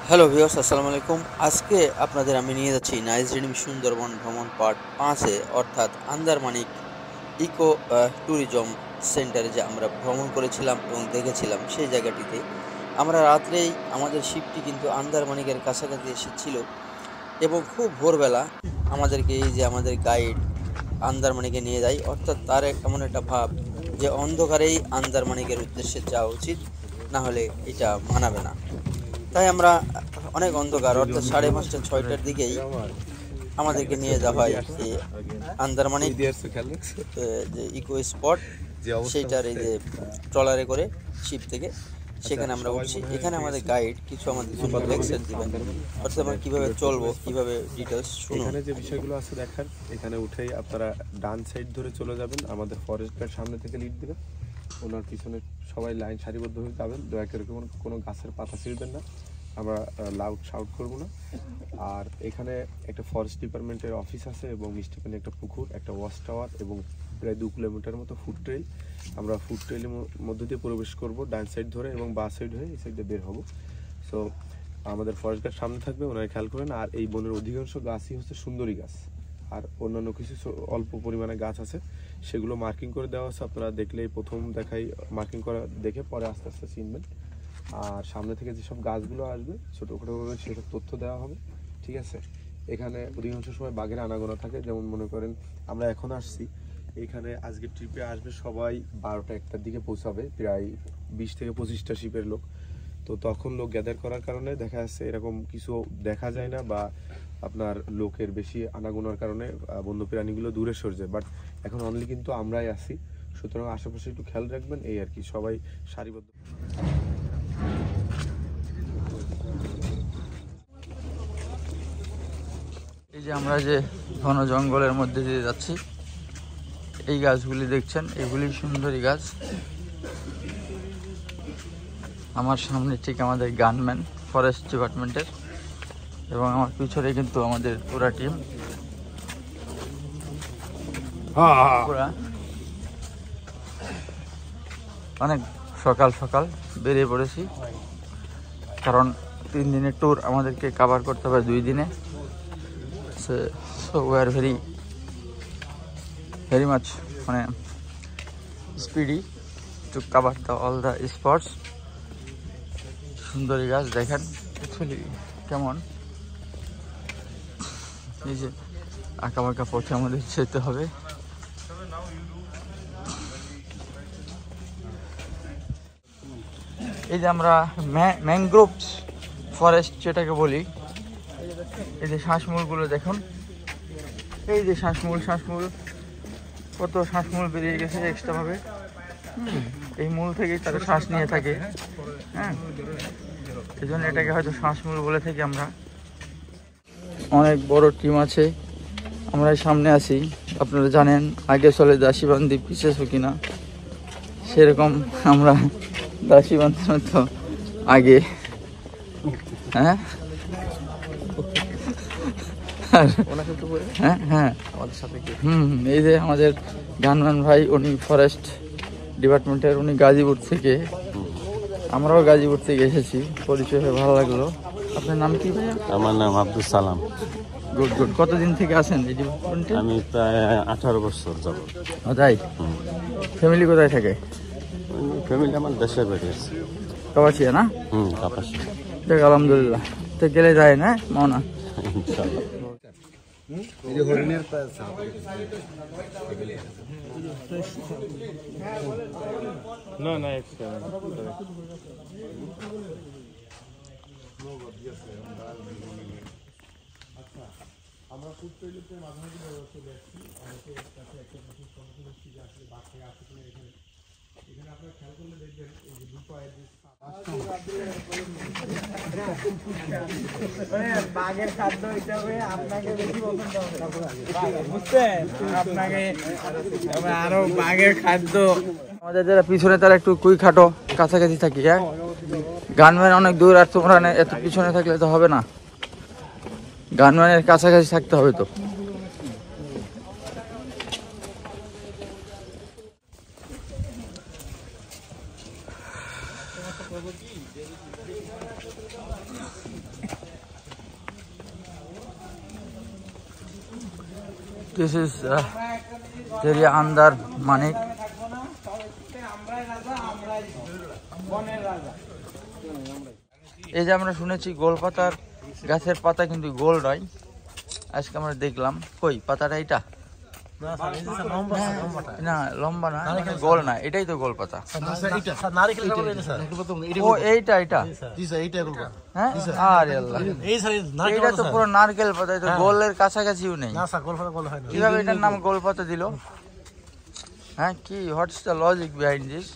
Hello viewers, আসসালামু আলাইকুম। আজকে আপনাদের আমি নিয়ে যাচ্ছি নাইস ড্রিম সুন্দরবন ভ্রমণ পার্ট 5-এ, অর্থাৎ আন্দারমানিক ইকো ট্যুরিজম সেন্টারে যে আমরা ভ্রমণ করেছিলাম এবং দেখেছিলাম সেই জায়গাটিতে। আমরা রাত্রেই আমাদের শিপটি কিন্তু আন্দারমানিকের কাছাকাছি এসেছিল এবং খুব ভোরবেলা আমাদেরকে এই যে আমাদের গাইড আন্দারমানিকে নিয়ে যায়, অর্থাৎ তার এমন একটা ভাব যে অন্ধকারেই আন্দারমানিকের উদ্দেশ্যে যাওয়া উচিত, না হলে এটা মানাবে না। তাই আমরা অনেক অন্ধকার অর্থাৎ 5:30-6টার দিকেই আমাদেরকে নিয়ে যাওয়া হয় এই আন্দারমানিক যে ইকো স্পট, সেইটার এই যে ট্রলারে করে শিপ থেকে সেখানে আমরা উঠছি। এখানে আমাদের গাইড কিছু আমাদের লেকচার দিবেন, অর্থাৎ আমরা কীভাবে চলবো, কীভাবে ডিটেলস শুনুন। এখানে যে বিষয়গুলো আছে দেখার, এখানে উঠেই আপনারা ডান সাইড ধরে চলে যাবেন, আমাদের ফরেস্ট গার্ড সামনে থেকে লিড দেবেন, ওনার পিছনে সবাই লাইন সারিবদ্ধভাবে যাবেন। দয়া করে কোনো গাছের পাতা ছিঁড়বেন না, আমরা লাউড শাউট করবো না। আর এখানে একটা ফরেস্ট ডিপার্টমেন্টের অফিস আছে এবং মিষ্টি পানি একটা পুকুর, একটা ওয়াচ টাওয়ার এবং প্রায় 2 কিলোমিটার মতো ফুড ট্রেল। আমরা ফুড ট্রেলের মধ্য দিয়ে প্রবেশ করব ডান সাইড ধরে এবং বাঁ সাইড হয়ে এই সাইডে বের হব। সো আমাদের ফরেস্ট গার্ড সামনে থাকবে, ওনারা খেয়াল করেন। আর এই বনের অধিকাংশ গাছই হচ্ছে সুন্দরী গাছ, আর অন্যান্য কিছু অল্প পরিমাণে গাছ আছে, সেগুলো মার্কিং করে দেওয়া আছে। আপনারা দেখলেই প্রথম দেখাই মার্কিং করা দেখে পরে আস্তে আস্তে চিনবেন। আর সামনে থেকে যেসব গাছগুলো আসবে ছোটোখাটোভাবে সেসব তথ্য দেওয়া হবে, ঠিক আছে। এখানে অধিকাংশ সময় বাঘের আনাগোনা থাকে, যেমন মনে করেন আমরা এখন আসছি, এখানে আজকে ট্রিপে আসবে সবাই 12টা-1টার দিকে পৌঁছাবে, প্রায় 20 থেকে 25টা শিপের লোক। তো তখন লোক গ্যাদার করার কারণে দেখা যাচ্ছে এরকম কিছু দেখা যায় না, বা আপনার লোকের বেশি আনাগোনার কারণে বন্য প্রাণীগুলো দূরে সরে যায়। বাট এখন অনলি কিন্তু আমরাই আছি, সুতরাং আশেপাশে একটু খেয়াল রাখবেন, এই আর কি। সবাই সারিবদ্ধ। এই যে আমরা যে ঘন জঙ্গলের মধ্যে দিয়ে যাচ্ছি, এই গাছগুলি দেখছেন, এগুলি সুন্দরী গাছ। আমার সামনে ঠিক আমাদের গানম্যান ফরেস্ট ডিপার্টমেন্টের, এবং আমার পিছনে কিন্তু আমাদের পুরা টিম, পুরা অনেক সকাল সকাল বেরিয়ে পড়েছি, কারণ 3 দিনের ট্যুর আমাদেরকে কভার করতে হবে 2 দিনে। So we are very much speedy to cover all the spots. সুন্দরী গাছ দেখেন অ্যাকচুয়ালি কেমন, এই যে আঁকাবাঁকা পথে আমাদের যেতে হবে। এই যে আমরা ম্যানগ্রোভ ফরেস্ট যেটাকে বলি, এই যে শ্বাসমূলগুলো দেখুন, এই যে শ্বাসমূল কত শ্বাসমূল বেরিয়ে গেছে এক্সট্রা ভাবে। এই মূল থেকেই তারা শ্বাস নিয়ে থাকে, হ্যাঁ, এই জন্য এটাকে হয়তো শ্বাসমূল বলে থাকি আমরা। অনেক বড় টিম আছে, আমরা সামনে আছি। আপনারা জানেন আগে চলে দাসীবান্দি, পিছিয়ে কি না, সেরকম আমরা দাসীবান্দির মতো আগে, হ্যাঁ হ্যাঁ হ্যাঁ আমাদের সাথে। এই যে আমাদের গানম্যান ভাই, উনি ফরেস্ট ডিপার্টমেন্টের, উনি গাজীপুর থেকে, আমরাও গাজীপুর থেকে এসেছি। পরিচয় হয়ে ভালো লাগলো। আপনার নাম কি ভাইয়া? আমার নাম আব্দুল সালাম। Good good. কতদিন থেকে আছেন এই ডিপার্টমেন্টে? আমি প্রায় 18 বছর যাব। তাই? ফ্যামিলি কোথায় থাকে? ফ্যামিলি আমার দেশের বাড়ি আছে, কাপাসিয়া না? কাপাসিয়া। দেখ আলহামদুলিল্লাহ, তো গেলে যায় না মাওনা ইনশাআল্লাহ। না এক্সট্রা আমরা ফুড টয়লেটের মাঝামাঝি চলে আসছি। অনেকের কাছে একটা বিশেষ সমস্যা হচ্ছে যে আসলে বাঘ থেকে আসে কিনা। এখানে আপনারা খেয়াল করলে দেখবেন এই যে দুপায়ের যে বাঘের খাদ্য হিসাবে আপনাকে বেশি পছন্দ হবে, বুঝছেন? আপনাকে আরো বাঘের খাদ্য। আমাদের যারা পিছনে তারা একটু কুই খাটো কাছাকাছি থাকি, হ্যাঁ। গানম্যান অনেক দূর, আর তোমরা এত পিছনে থাকলে তো হবে না, গানম্যানের কাছাকাছি থাকতে হবে তো। This is area Andar Manik. এই যে আমরা শুনেছি গোল পাতার গাছের পাতা কিন্তু গোল নয়, আজকে আমরা দেখলাম। কই পাতাটা এটা? না লম্বা না, গোল না, এটাই তো গোল পাতা। ও এইটা এটা, হ্যাঁ আরে আল্লাহ, এটা তো পুরো নারকেল পাতা, তো গোলের কাছাকাছিও নেই। কিভাবে এটার নাম গোল পাতা দিল? হ্যাঁ কি, what's the logic behind this?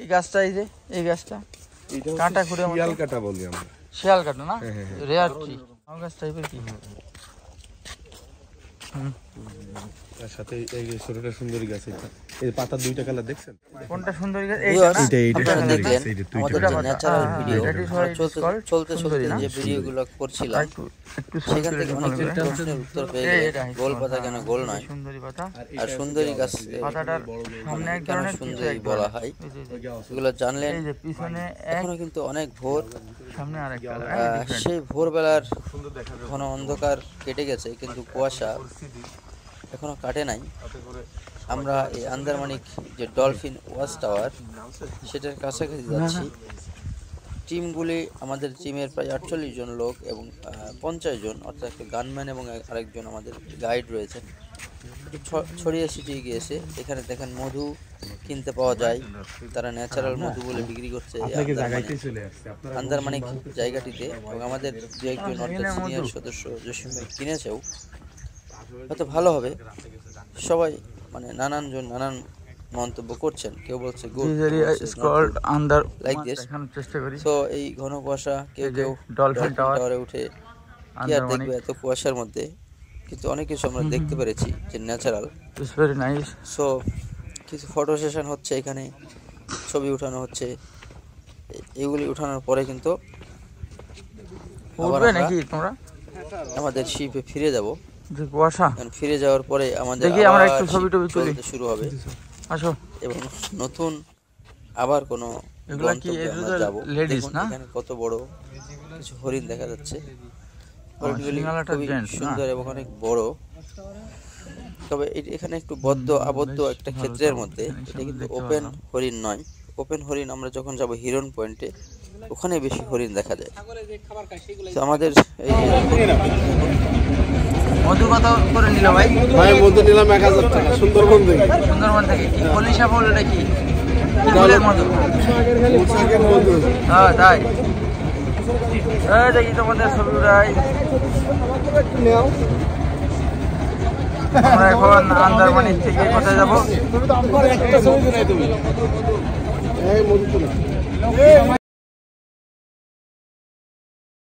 এই গাছটা, এই যে এই গাছটা কাঁটা করে শিয়াল কাটা বলি আমরা। শিয়াল কাটা না, রেয়ার ট্রি, আম গাছ টাইপের কি। তার সাথে এই যে ছোটটা সুন্দরী গাছ, এই পাতা দুইটা কালার দেখছেন? কোনটা সুন্দরী গাছ? এইটা না, আপনারা দেখলেন আমাদের যে ন্যাচারাল ভিডিও চলতে যে ভিডিওগুলো করছিলাম, সেখান থেকে অনেক প্রশ্নের উত্তর পেয়ে গেলেন। গোল পাতা কেন গোল নয়, সুন্দরী পাতা, আর সুন্দরী গাছ পাতাটার সামনে এক কেন ধরনের সুন্দরী বলা হয়, এগুলো জানলেন। এই যে পিছনে এখনো কিন্তু অনেক ভোর, সামনে আরেকটা। সেই ভোরবেলার ঘন অন্ধকার কেটে গেছে, কিন্তু কুয়াশা এখনো কাটে নাই। আমরা এই আন্দারমানিক যে ডলফিন ওয়াচ টাওয়ার, সেটার কাছাকাছি যাচ্ছি। টিমগুলি, আমাদের টিমের প্রায় 48 জন লোক এবং 50 জন, অর্থাৎ একটা গানম্যান এবং আরেকজন আমাদের গাইড রয়েছেন, ছড়িয়ে ছিটিয়ে গিয়েছে। এখানে দেখেন মধু কিনতে পাওয়া যায়, তারা ন্যাচারাল মধু বলে বিক্রি করছে আন্দারমানিক জায়গাটিতে। এবং আমাদের দু একজন অর্থাৎ সিনিয়র সদস্য জসিম ভাই কিনেছেও, হয়তো ভালো হবে। সবাই মানে নানানজন নানান মন্তব্য করছেন, কেউ বলছে গুড লাইক দিস। সো এই ঘন কুয়াশা, কেউ কেউ ডলফিন টাওয়ারে উঠে কি আর দেখবে এত কুয়াশার মধ্যে, কিন্তু অনেক কিছু আমরা দেখতে পেরেছি যে ন্যাচারাল। সো কিছু ফটো সেশন হচ্ছে এখানে, ছবি উঠানো হচ্ছে। এগুলি উঠানোর পরে কিন্তু আবার নাকি তোমরা আমাদের শিপে ফিরে যাব। কুয়াশা ফিরে যাওয়ার পরে আমাদের আমরা একটু ছবি টবি তুলি, শুরু হবে। আসো, এবং নতুন আবার কোনো গন্তব্যে যাব। এখানে কত বড় কিছু হরিণ দেখা যাচ্ছে, হরিণগুলি খুবই সুন্দর এবং অনেক বড়। তবে এখানে একটু আবদ্ধ একটা ক্ষেত্রের মধ্যে, এটা কিন্তু ওপেন হরিণ নয়। ওপেন হরিণ আমরা যখন যাব হিরন পয়েন্টে, ওখানে বেশি হরিণ দেখা যায়। তো আমাদের এই মধু কত করে নিল ভাই? মধু নিলাম 1000 টাকা, সুন্দরবন থেকে। সুন্দরবন থেকে কি কলিশা বল? এটা কি ফুলের মধু? হ্যাঁ তাই। এই দেখি তোমাদের ছবিটাই। আমরা এখন আন্দারমানিক থেকে কোথায় যাবো?